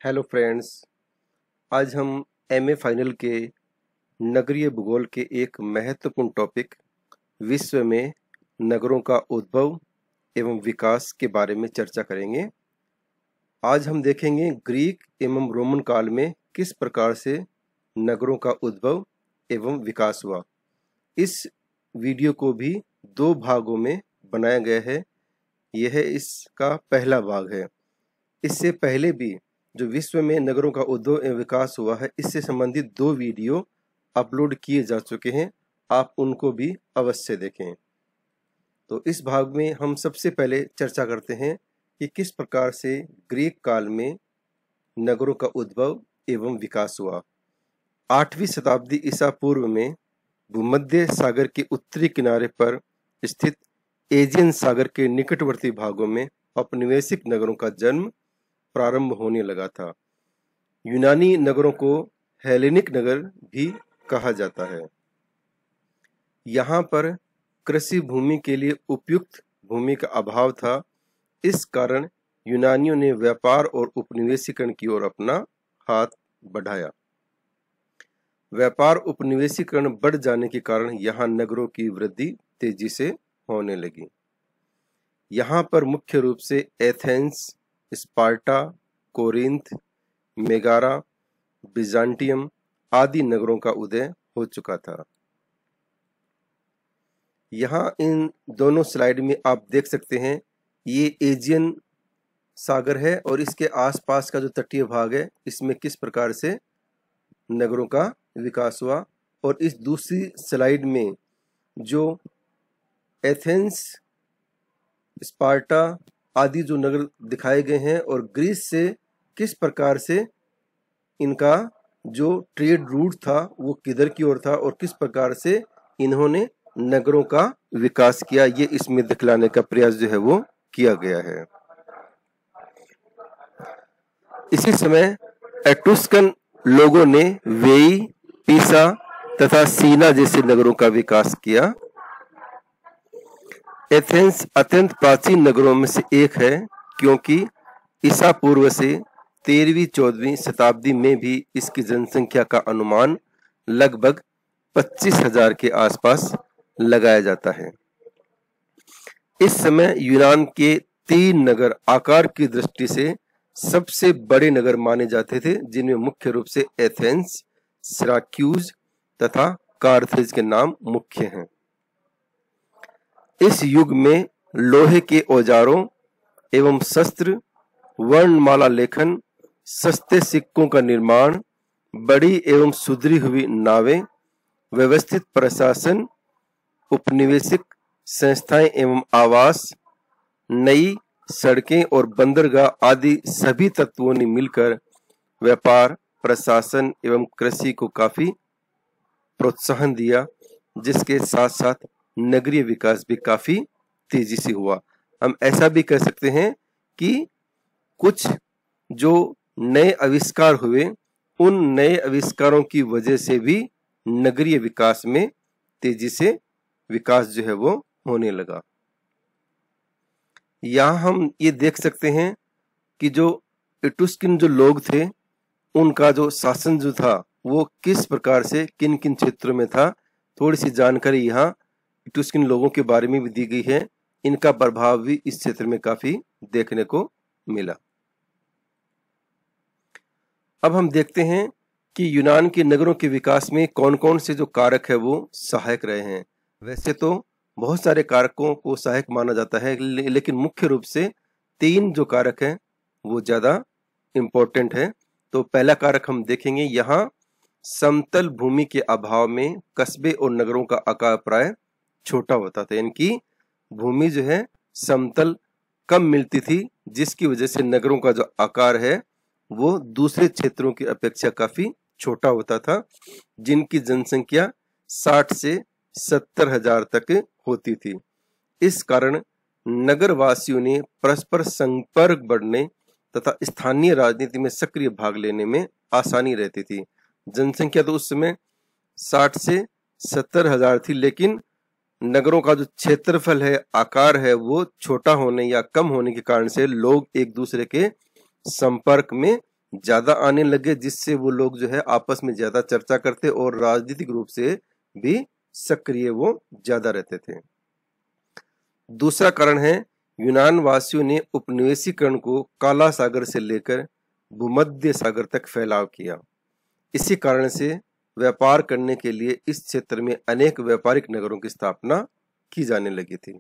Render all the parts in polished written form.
Hello friends, आज हम MA final के नगरीय भूगोल के एक महत्वपूर्ण टॉपिक विश्व में नगरों का उद्भव एवं विकास के बारे में चर्चा करेंगे। आज हम देखेंगे ग्रीक एवं रोमन काल में किस प्रकार से नगरों का उद्भव एवं विकास हुआ। इस वीडियो को भी 2 भागों में बनाया गया है। यह इसका पहला भाग है। इससे पहले भी जो विश्व में नगरों का उद्भव एवं विकास हुआ है, इससे संबंधित 2 वीडियो अपलोड किए जा चुके हैं। आप उनको भी अवश्य देखें। तो इस भाग में हम सबसे पहले चर्चा करते हैं कि किस प्रकार से ग्रीक काल में नगरों का उद्भव एवं विकास हुआ। 8वीं शताब्दी ईसा पूर्व में भूमध्य सागर के उत्तरी किनारे पर स्थित एजियन सागर के निकटवर्ती भागों में औपनिवेशिक नगरों का जन्म प्रारंभ होने लगा था। यूनानी नगरों को हेलेनिक नगर भी कहा जाता है। यहाँ पर कृषि भूमि के लिए उपयुक्त भूमि का अभाव था। इस कारण यूनानियों ने व्यापार और उपनिवेशीकरण की ओर अपना हाथ बढ़ाया। व्यापार उपनिवेशीकरण बढ़ जाने के कारण यहाँ नगरों की वृद्धि तेजी से होने लगी। यहाँ पर मुख्य रूप से एथेंस, स्पार्टा, कोरिंथ, मेगारा, बिजान्टियम आदि नगरों का उदय हो चुका था। यहाँ इन दोनों स्लाइड में आप देख सकते हैं, ये एजियन सागर है और इसके आसपास का जो तटीय भाग है, इसमें किस प्रकार से नगरों का विकास हुआ। और इस दूसरी स्लाइड में जो एथेंस, स्पार्टा आदि जो नगर दिखाए गए हैं और ग्रीस से किस प्रकार से इनका जो ट्रेड रूट था वो किधर की ओर था और किस प्रकार से इन्होंने नगरों का विकास किया, ये इसमें दिखलाने का प्रयास जो है वो किया गया है। इसी समय एट्रुस्कन लोगों ने वेई, पीसा तथा सीना जैसे नगरों का विकास किया। एथेंस अत्यंत प्राचीन नगरों में से एक है, क्योंकि ईसा पूर्व से 13वीं-14वीं शताब्दी में भी इसकी जनसंख्या का अनुमान लगभग 25,000 के आसपास लगाया जाता है। इस समय यूनान के 3 नगर आकार की दृष्टि से सबसे बड़े नगर माने जाते थे, जिनमें मुख्य रूप से एथेंस, सिराक्यूज तथा कार्थेज के नाम मुख्य हैं। इस युग में लोहे के औजारों एवं शस्त्र, वर्णमाला लेखन, सस्ते सिक्कों का निर्माण, बड़ी एवं सुधरी हुई नावें, व्यवस्थित प्रशासन, उपनिवेशिक संस्थाएं एवं आवास, नई सड़कें और बंदरगाह आदि सभी तत्वों ने मिलकर व्यापार, प्रशासन एवं कृषि को काफी प्रोत्साहन दिया, जिसके साथ साथ नगरीय विकास भी काफी तेजी से हुआ। हम ऐसा भी कह सकते हैं कि कुछ जो नए आविष्कार हुए, उन नए आविष्कारों की वजह से भी नगरीय विकास में तेजी से विकास जो है वो होने लगा। यहाँ हम ये देख सकते हैं कि जो एट्रुस्कन जो लोग थे, उनका जो शासन जो था वो किस प्रकार से किन किन क्षेत्रों में था। थोड़ी सी जानकारी यहाँ एट्रुस्कन लोगों के बारे में भी दी गई है। इनका प्रभाव भी इस क्षेत्र में काफी देखने को मिला। अब हम देखते हैं कि यूनान के नगरों के विकास में कौन कौन से जो कारक है वो सहायक रहे हैं। वैसे तो बहुत सारे कारकों को सहायक माना जाता है, लेकिन मुख्य रूप से 3 जो कारक हैं वो ज्यादा इम्पोर्टेंट है। तो पहला कारक हम देखेंगे, यहाँ समतल भूमि के अभाव में कस्बे और नगरों का आकार प्राय छोटा होता था, यानी कि भूमि जो है समतल कम मिलती थी, जिसकी वजह से नगरों का जो आकार है वो दूसरे क्षेत्रों की अपेक्षा काफी छोटा होता था, जिनकी जनसंख्या 60 से 70,000 तक होती थी। इस कारण नगरवासियों ने परस्पर संपर्क बढ़ने तथा स्थानीय राजनीति में सक्रिय भाग लेने में आसानी रहती थी। जनसंख्या तो उस समय 60 से 70,000 थी, लेकिन नगरों का जो क्षेत्रफल है, आकार है, वो छोटा होने या कम होने के कारण से लोग एक दूसरे के संपर्क में ज्यादा आने लगे, जिससे वो लोग जो है आपस में ज्यादा चर्चा करते और राजनीतिक रूप से भी सक्रिय वो ज्यादा रहते थे। दूसरा कारण है यूनान वासियों ने उपनिवेशीकरण को काला सागर से लेकर भूमध्य सागर तक फैलाव किया। इसी कारण से व्यापार करने के लिए इस क्षेत्र में अनेक व्यापारिक नगरों की स्थापना की जाने लगी थी।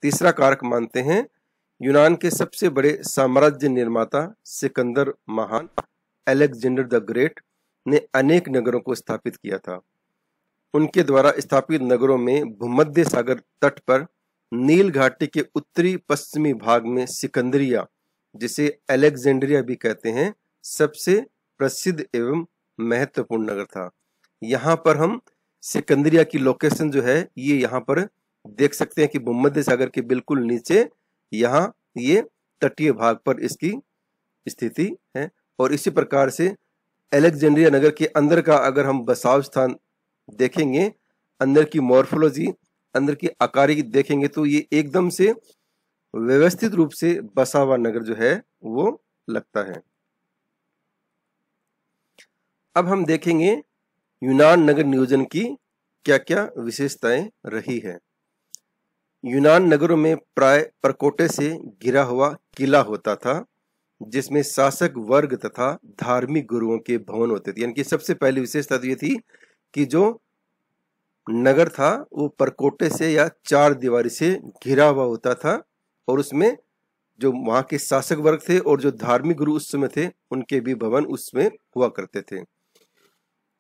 तीसरा कारक मानते हैं यूनान के सबसे बड़े साम्राज्य निर्माता सिकंदर महान, अलेक्जेंडर द ग्रेट ने अनेक नगरों को स्थापित किया था। उनके द्वारा स्थापित नगरों में भूमध्य सागर तट पर नील घाटी के उत्तरी पश्चिमी भाग में सिकंदरिया, जिसे अलेक्जेंड्रिया भी कहते हैं, सबसे प्रसिद्ध एवं महत्वपूर्ण नगर था। यहाँ पर हम सिकंदरिया की लोकेशन जो है ये यहाँ पर देख सकते हैं कि भूमध्य सागर के बिल्कुल नीचे यहाँ ये तटीय भाग पर इसकी स्थिति है। और इसी प्रकार से अलेक्जेंड्रिया नगर के अंदर का अगर हम बसाव स्थान देखेंगे, अंदर की मॉर्फोलॉजी, अंदर की आकारिकी देखेंगे तो ये एकदम से व्यवस्थित रूप से बसा हुआ नगर जो है वो लगता है। अब हम देखेंगे यूनान नगर नियोजन की क्या क्या विशेषताएं रही है। यूनान नगरों में प्राय परकोटे से घिरा हुआ किला होता था, जिसमें शासक वर्ग तथा धार्मिक गुरुओं के भवन होते थे। यानी कि सबसे पहली विशेषता तो ये थी कि जो नगर था वो परकोटे से या चार दीवारी से घिरा हुआ होता था और उसमें जो वहां के शासक वर्ग थे और जो धार्मिक गुरु उस समय थे उनके भी भवन उसमें हुआ करते थे।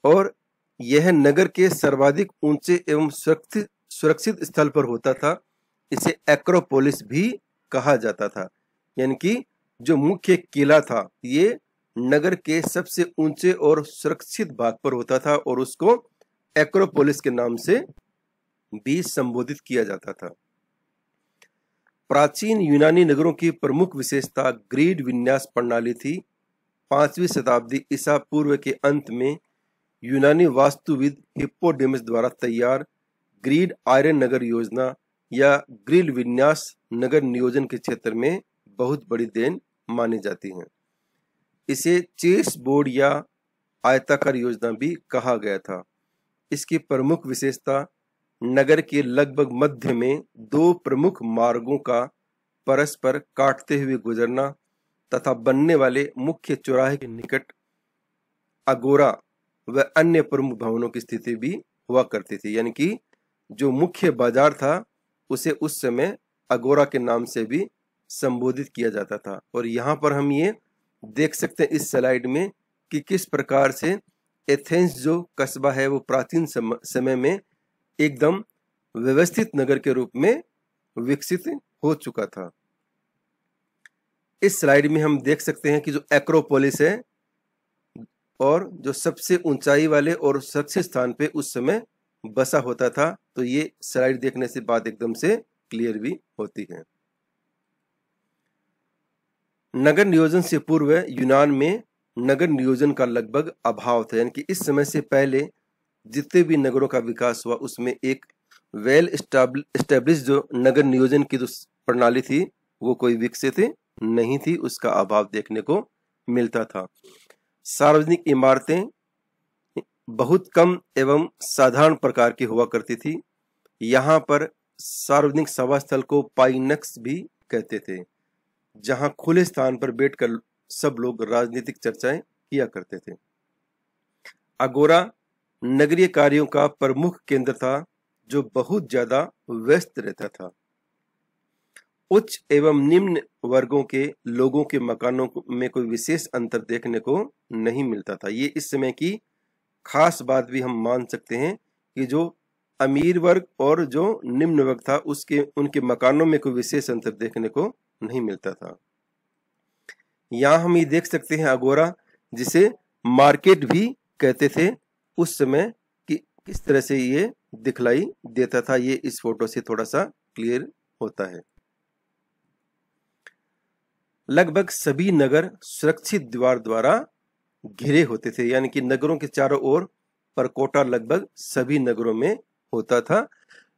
और यह नगर के सर्वाधिक ऊंचे एवं सुरक्षित स्थल पर होता था। इसे एक्रोपोलिस भी कहा जाता था। यानी कि जो मुख्य किला था ये नगर के सबसे ऊंचे और सुरक्षित भाग पर होता था और उसको एक्रोपोलिस के नाम से भी संबोधित किया जाता था। प्राचीन यूनानी नगरों की प्रमुख विशेषता ग्रिड विन्यास प्रणाली थी। 5वीं शताब्दी ईसा पूर्व के अंत में यूनानी वास्तुविद हिप्पोडेमस द्वारा तैयार ग्रिड आयरन नगर योजना या ग्रिड विन्यास नगर नियोजन के क्षेत्र में बहुत बड़ी देन मानी जाती है। इसे चेस बोर्ड या आयताकार योजना भी कहा गया था। इसकी प्रमुख विशेषता नगर के लगभग मध्य में दो प्रमुख मार्गों का परस्पर काटते हुए गुजरना तथा बनने वाले मुख्य चौराहे के निकट अगोरा व अन्य प्रमुख भवनों की स्थिति भी हुआ करती थी। यानी कि जो मुख्य बाजार था उसे उस समय अगोरा के नाम से भी संबोधित किया जाता था। और यहाँ पर हम ये देख सकते हैं इस स्लाइड में कि किस प्रकार से एथेंस जो कस्बा है वो प्राचीन समय में एकदम व्यवस्थित नगर के रूप में विकसित हो चुका था। इस स्लाइड में हम देख सकते हैं कि जो एक्रोपोलिस है और जो सबसे ऊंचाई वाले और सुरक्षित स्थान पे उस समय बसा होता था, तो ये स्लाइड देखने से बात एकदम से क्लियर भी होती है। नगर नियोजन से पूर्व यूनान में नगर नियोजन का लगभग अभाव था। यानी कि इस समय से पहले जितने भी नगरों का विकास हुआ उसमें एक वेल एस्टेब्लिश जो नगर नियोजन की जो प्रणाली थी वो कोई विकसित नहीं थी, उसका अभाव देखने को मिलता था। सार्वजनिक इमारतें बहुत कम एवं साधारण प्रकार की हुआ करती थी। यहाँ पर सार्वजनिक सभा स्थल को पाइनक्स भी कहते थे, जहां खुले स्थान पर बैठकर सब लोग राजनीतिक चर्चाएं किया करते थे। अगोरा नगरीय कार्यों का प्रमुख केंद्र था जो बहुत ज्यादा व्यस्त रहता था। उच्च एवं निम्न वर्गों के लोगों के मकानों में कोई विशेष अंतर देखने को नहीं मिलता था। ये इस समय की खास बात भी हम मान सकते हैं कि जो अमीर वर्ग और जो निम्न वर्ग था उनके मकानों में कोई विशेष अंतर देखने को नहीं मिलता था। यहाँ हम ये देख सकते हैं अगोरा, जिसे मार्केट भी कहते थे उस समय, कि किस तरह से ये दिखलाई देता था। ये इस फोटो से थोड़ा सा क्लियर होता है। लगभग सभी नगर सुरक्षित दीवार द्वारा घिरे होते थे। यानी कि नगरों के चारों ओर परकोटा लगभग सभी नगरों में होता था।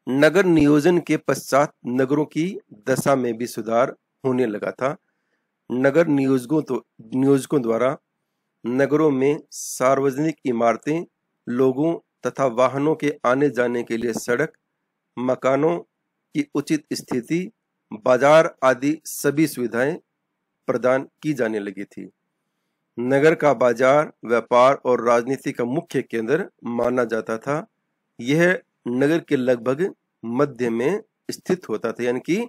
नगर नियोजन के पश्चात नगरों की दशा में भी सुधार होने लगा था। नगर नियोजकों द्वारा नगरों में सार्वजनिक इमारतें, लोगों तथा वाहनों के आने जाने के लिए सड़क, मकानों की उचित स्थिति, बाजार आदि सभी सुविधाएं प्रदान की जाने लगी थी। नगर का बाजार व्यापार और राजनीति का मुख्य केंद्र माना जाता था। यह नगर के लगभग मध्य में स्थित होता था, यानी कि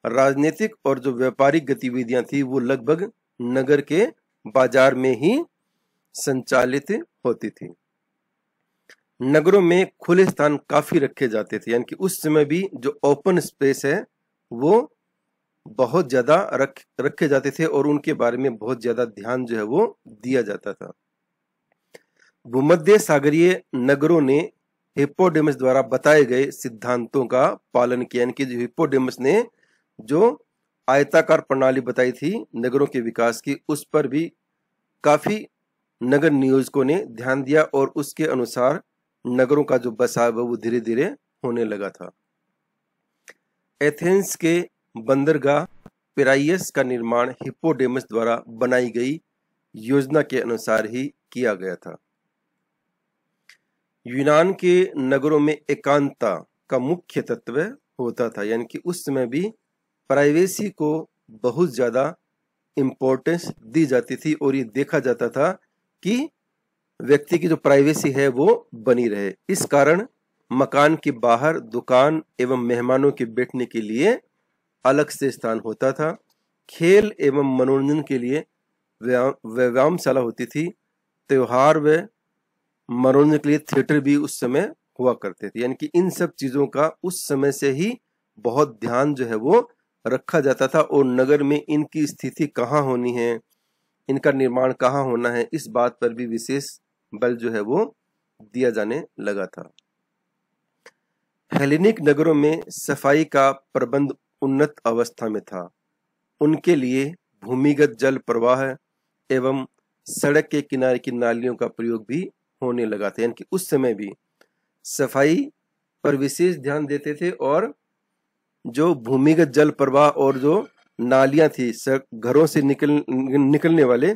राजनीतिक और जो व्यापारिक गतिविधियां थी वो लगभग नगर के बाजार में ही संचालित होती थी। नगरों में खुले स्थान काफी रखे जाते थे, यानी कि उस समय भी जो ओपन स्पेस है वो बहुत ज्यादा रखे जाते थे और उनके बारे में बहुत ज्यादा ध्यान जो है वो दिया जाता था। भूमध्य सागरीय नगरों ने हिप्पोडेमस द्वारा बताए गए सिद्धांतों का पालन किया, यानी कि जो हिप्पोडेमस ने जो आयताकार प्रणाली बताई थी नगरों के विकास की, उस पर भी काफी नगर नियोजकों ने ध्यान दिया और उसके अनुसार नगरों का जो बसाव है वो धीरे धीरे होने लगा था। एथेंस के बंदरगाह पिराइयस का निर्माण हिप्पोडेमस द्वारा बनाई गई योजना के अनुसार ही किया गया था। यूनान के नगरों में एकांतता का मुख्य तत्व होता था, यानी कि उस समय भी प्राइवेसी को बहुत ज्यादा इम्पोर्टेंस दी जाती थी और ये देखा जाता था कि व्यक्ति की जो प्राइवेसी है वो बनी रहे। इस कारण मकान के बाहर दुकान एवं मेहमानों के बैठने के लिए अलग से स्थान होता था। खेल एवं मनोरंजन के लिए व्यायामशाला होती थी। त्योहार व मनोरंजन के लिए थिएटर भी उस समय हुआ करते थे, यानी कि इन सब चीजों का उस समय से ही बहुत ध्यान जो है वो रखा जाता था और नगर में इनकी स्थिति कहाँ होनी है, इनका निर्माण कहाँ होना है, इस बात पर भी विशेष बल जो है वो दिया जाने लगा था। हेलेनिक नगरों में सफाई का प्रबंध उन्नत अवस्था में था। उनके लिए भूमिगत जल प्रवाह एवं सड़क के किनारे की नालियों का प्रयोग भी होने लगा था, यानी कि उस समय भी सफाई पर विशेष ध्यान देते थे और जो भूमिगत जल प्रवाह और जो नालियां थी, घरों से निकलने वाले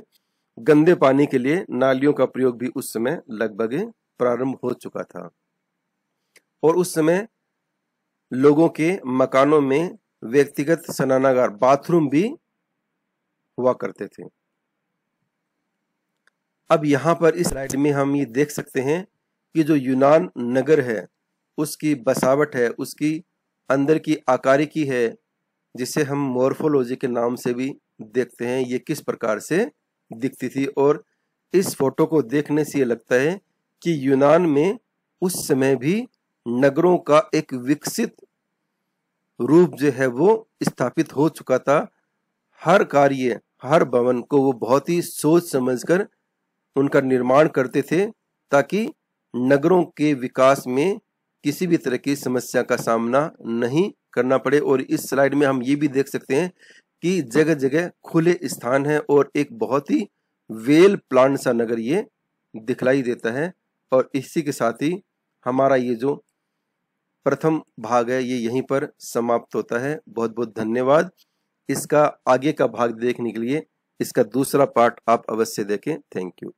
गंदे पानी के लिए नालियों का प्रयोग भी उस समय लगभग प्रारंभ हो चुका था। और उस समय लोगों के मकानों में व्यक्तिगत स्नानागार बाथरूम भी हुआ करते थे। अब यहाँ पर इस स्लाइड में हम ये देख सकते हैं कि जो यूनान नगर है उसकी बसावट है, उसकी अंदर की आकारिकी है, जिसे हम मॉर्फोलॉजी के नाम से भी देखते हैं, ये किस प्रकार से दिखती थी। और इस फोटो को देखने से ये लगता है कि यूनान में उस समय भी नगरों का एक विकसित रूप जो है वो स्थापित हो चुका था। हर कार्य, हर भवन को वो बहुत ही सोच समझकर उनका निर्माण करते थे ताकि नगरों के विकास में किसी भी तरह की समस्या का सामना नहीं करना पड़े। और इस स्लाइड में हम ये भी देख सकते हैं कि जगह जगह खुले स्थान है और एक बहुत ही वेल प्लान सा नगर ये दिखलाई देता है। और इसी के साथ ही हमारा ये जो प्रथम भाग है ये यहीं पर समाप्त होता है। बहुत बहुत धन्यवाद। इसका आगे का भाग देखने के लिए इसका दूसरा पार्ट आप अवश्य देखें। Thank you.